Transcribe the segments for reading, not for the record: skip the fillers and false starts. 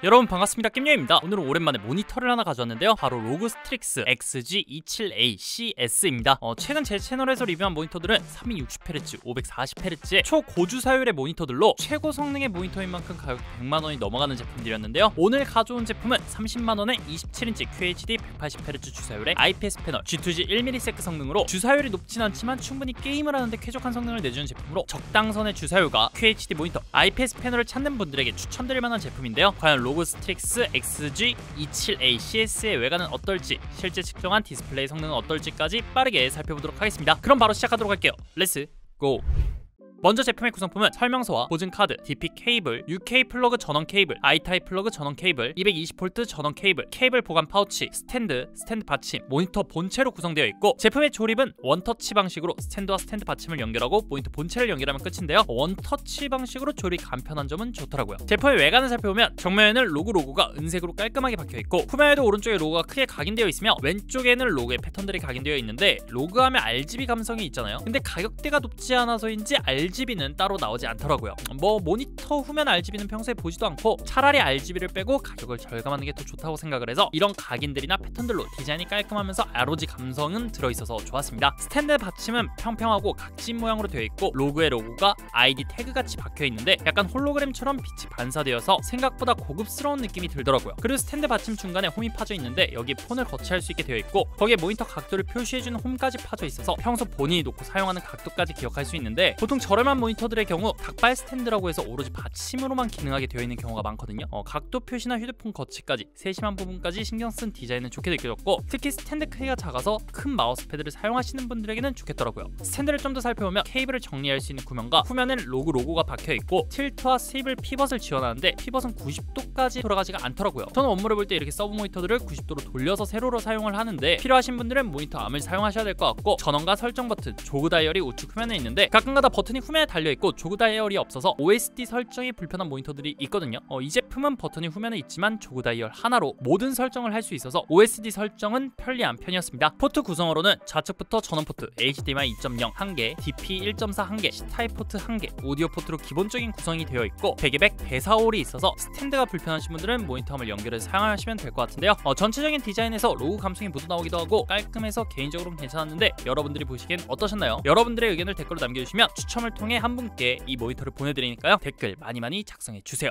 여러분 반갑습니다. 겜요입니다. 오늘은 오랜만에 모니터를 하나 가져왔는데요, 바로 로그 스트릭스 XG27A-CS입니다. 최근 제 채널에서 리뷰한 모니터들은 3260Hz, 540Hz의 초고주사율의 모니터들로 최고 성능의 모니터인 만큼 가격 100만원이 넘어가는 제품들이었는데요, 오늘 가져온 제품은 30만원에 27인치 QHD 180Hz 주사율의 IPS 패널, G2G 1ms 성능으로 주사율이 높진 않지만 충분히 게임을 하는데 쾌적한 성능을 내주는 제품으로 적당선의 주사율과 QHD 모니터, IPS 패널을 찾는 분들에게 추천드릴 만한 제품인데요, 과연 로그 스트릭스 XG27A-CS의 외관은 어떨지, 실제 측정한 디스플레이 성능은 어떨지까지 빠르게 살펴보도록 하겠습니다. 그럼 바로 시작하도록 할게요. 렛츠 고! 먼저 제품의 구성품은 설명서와 보증카드, DP 케이블, UK 플러그 전원 케이블, I타입 플러그 전원 케이블, 220V 전원 케이블, 케이블 보관 파우치, 스탠드 받침, 모니터 본체로 구성되어 있고, 제품의 조립은 원터치 방식으로 스탠드와 스탠드 받침을 연결하고 모니터 본체를 연결하면 끝인데요, 원터치 방식으로 조립 간편한 점은 좋더라고요. 제품의 외관을 살펴보면 정면에는 로고가 은색으로 깔끔하게 박혀있고, 후면에도 오른쪽에 로고가 크게 각인되어 있으며 왼쪽에는 로고의 패턴들이 각인되어 있는데, 로그하면 RGB 감성이 있잖아요. 근데 가격대가 높지 않아서인지 RGB는 따로 나오지 않더라고요. 모니터 후면 RGB는 평소에 보지도 않고 차라리 RGB를 빼고 가격을 절감하는 게 더 좋다고 생각을 해서 이런 각인들이나 패턴들로 디자인이 깔끔하면서 ROG 감성은 들어있어서 좋았습니다. 스탠드 받침은 평평하고 각진 모양으로 되어 있고, 로그의 로고가 ID 태그같이 박혀있는데 약간 홀로그램처럼 빛이 반사되어서 생각보다 고급스러운 느낌이 들더라고요. 그리고 스탠드 받침 중간에 홈이 파져 있는데 여기에 폰을 거치할 수 있게 되어 있고, 거기에 모니터 각도를 표시해주는 홈까지 파져 있어서 평소 본인이 놓고 사용하는 각도까지 기억할 수 있는데, 보통 저렴한 모니터들의 경우 닭발 스탠드라고 해서 오로지 받침으로만 기능하게 되어 있는 경우가 많거든요. 각도 표시나 휴대폰 거치까지 세심한 부분까지 신경 쓴 디자인은 좋게 느껴졌고, 특히 스탠드 크기가 작아서 큰 마우스패드를 사용하시는 분들에게는 좋겠더라고요. 스탠드를 좀 더 살펴보면 케이블을 정리할 수 있는 구멍과 후면엔 로고가 박혀있고, 틸트와 스위블 피벗을 지원하는데 피벗은 90도까지 돌아가지가 않더라고요. 저는 업무를 볼 때 이렇게 서브 모니터들을 90도로 돌려서 세로로 사용을 하는데, 필요하신 분들은 모니터 암을 사용하셔야 될 것 같고, 전원과 설정 버튼, 조그 다이얼이 우측 후면에 있는데 가끔가다 버튼이 후면에 달려있고 조그 다이얼이 없어서 OSD 설정이 불편한 모니터들이 있거든요. 이 제품은 버튼이 후면에 있지만 조그 다이얼 하나로 모든 설정을 할 수 있어서 OSD 설정은 편리한 편이었습니다. 포트 구성으로는 좌측부터 전원 포트, HDMI 2.0 1개, DP 1.4 1개, C타입 포트 1개, 오디오 포트로 기본적인 구성이 되어 있고, 베개백 배사홀이 있어서 스탠드가 불편하신 분들은 모니터함을 연결해서 사용하시면 될 것 같은데요, 전체적인 디자인에서 로고 감성이 묻어나오기도 하고 깔끔해서 개인적으로는 괜찮았는데, 여러분들이 보시기엔 어떠셨나요? 여러분들의 의견을 댓글로 남겨주시면 추첨을 통해 한 분께 이 모니터를 보내드리니까요, 댓글 많이 작성해주세요.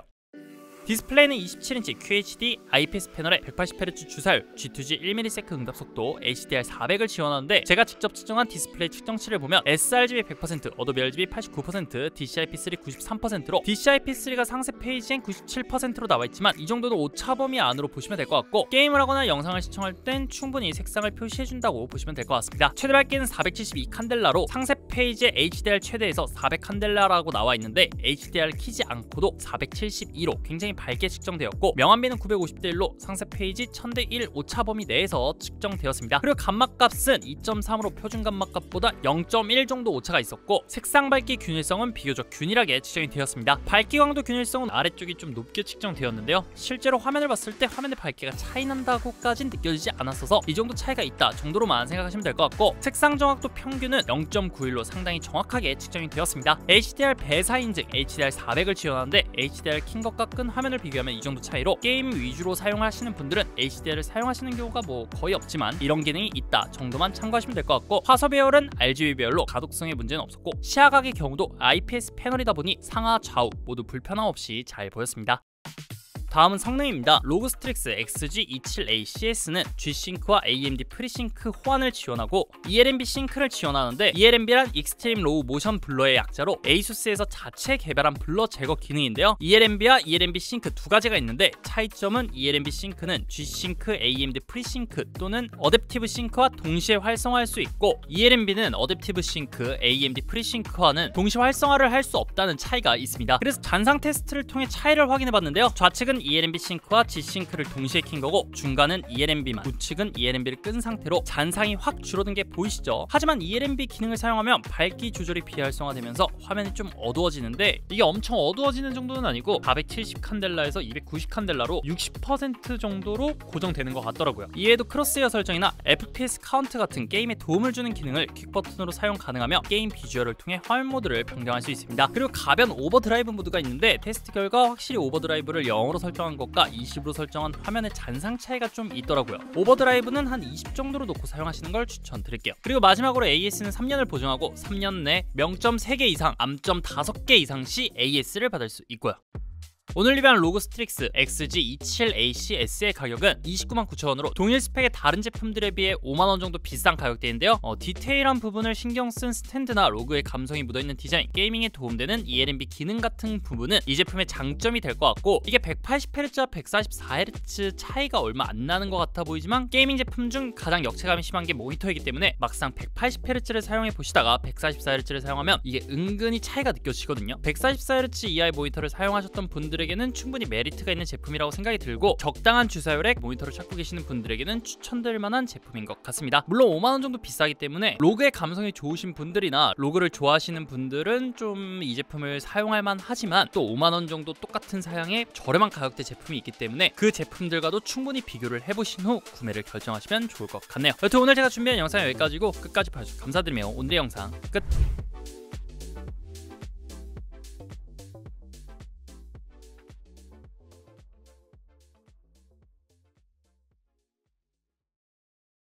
디스플레이는 27인치 QHD IPS 패널에 180Hz 주사율, G2G 1ms 응답속도, HDR400을 지원하는데, 제가 직접 측정한 디스플레이 측정치를 보면 sRGB 100%, 어도비 RGB 89%, DCI-P3 93%로 DCI-P3가 상세 페이지엔 97%로 나와있지만 이 정도는 오차 범위 안으로 보시면 될 것 같고, 게임을 하거나 영상을 시청할 땐 충분히 색상을 표시해준다고 보시면 될 것 같습니다. 최대 밝기는 472 칸델라로 상세 페이지에 HDR 최대에서 400 칸델라라고 나와있는데 HDR 키지 않고도 472로 굉장히 밝게 측정되었고, 명암비는 950대1로 상세 페이지 1000대1 오차 범위 내에서 측정되었습니다. 그리고 감마값은 2.3으로 표준 감마값보다 0.1 정도 오차가 있었고, 색상 밝기 균일성은 비교적 균일하게 측정이 되었습니다. 밝기 강도 균일성은 아래쪽이 좀 높게 측정되었는데요, 실제로 화면을 봤을 때 화면의 밝기가 차이 난다고까진 느껴지지 않았어서 이 정도 차이가 있다 정도로만 생각하시면 될 것 같고, 색상 정확도 평균은 0.91로 상당히 정확하게 측정이 되었습니다. HDR 배사인증 HDR400을 지원하는데, HDR 킨 것과 끈 화면을 비교하면 이 정도 차이로 게임 위주로 사용하시는 분들은 HDR을 사용하시는 경우가 거의 없지만 이런 기능이 있다 정도만 참고하시면 될 것 같고, 화소 배열은 RGB 배열로 가독성에 문제는 없었고, 시야각의 경우도 IPS 패널이다 보니 상하 좌우 모두 불편함 없이 잘 보였습니다. 다음은 성능입니다. 로그 스트릭스 XG27A-CS는 G-Sync와 AMD FreeSync 호환을 지원하고 eLNB 싱크를 지원하는데, eLNB란 익스트림 로우 모션 블러의 약자로 ASUS에서 자체 개발한 블러 제거 기능인데요, eLNB와 eLNB 싱크 두 가지가 있는데, 차이점은 eLNB 싱크는 G-Sync, AMD FreeSync 또는 어댑티브 싱크와 동시에 활성화할 수 있고, eLNB는 어댑티브 싱크, AMD FreeSync와는 동시 활성화를 할 수 없다는 차이가 있습니다. 그래서 잔상 테스트를 통해 차이를 확인해봤는데요, 좌측은 eLNB 싱크와 G-Sync를 동시에 킨 거고, 중간은 eLNB만, 우측은 eLNB를 끈 상태로 잔상이 확 줄어든 게 보이시죠? 하지만 eLNB 기능을 사용하면 밝기 조절이 비활성화되면서 화면이 좀 어두워지는데, 이게 엄청 어두워지는 정도는 아니고 470 칸델라에서 290 칸델라로 60% 정도로 고정되는 것 같더라고요. 이외에도 크로스헤어 설정이나 FPS 카운트 같은 게임에 도움을 주는 기능을 퀵 버튼으로 사용 가능하며, 게임 비주얼을 통해 화면 모드를 변경할 수 있습니다. 그리고 가변 오버드라이브 모드가 있는데, 테스트 결과 확실히 오버드라이브를 0으로 설정 설정한 것과 20으로 설정한 화면의 잔상 차이가 좀 있더라고요. 오버드라이브는 한 20 정도로 놓고 사용하시는 걸 추천드릴게요. 그리고 마지막으로 AS는 3년을 보증하고 3년 내 명점 3개 이상, 암점 5개 이상 시 AS를 받을 수 있고요. 오늘 리뷰한 로그 스트릭스 XG27ACS의 가격은 299,900원으로 동일 스펙의 다른 제품들에 비해 5만원 정도 비싼 가격대인데요. 디테일한 부분을 신경 쓴 스탠드나 로그의 감성이 묻어있는 디자인, 게이밍에 도움되는 ELNB 기능 같은 부분은 이 제품의 장점이 될 것 같고, 이게 180Hz와 144Hz 차이가 얼마 안 나는 것 같아 보이지만 게이밍 제품 중 가장 역체감이 심한 게 모니터이기 때문에 막상 180Hz를 사용해 보시다가 144Hz를 사용하면 이게 은근히 차이가 느껴지거든요. 144Hz 이하의 모니터를 사용하셨던 분들에게는 충분히 메리트가 있는 제품이라고 생각이 들고, 적당한 주사율의 모니터를 찾고 계시는 분들에게는 추천드릴 만한 제품인 것 같습니다. 물론 5만원 정도 비싸기 때문에 로그의 감성이 좋으신 분들이나 로그를 좋아하시는 분들은 좀 이 제품을 사용할 만하지만, 또 5만원 정도 똑같은 사양의 저렴한 가격대 제품이 있기 때문에 그 제품들과도 충분히 비교를 해보신 후 구매를 결정하시면 좋을 것 같네요. 여튼 오늘 제가 준비한 영상은 여기까지고 끝까지 봐주셔서 감사드리며 오늘의 영상 끝!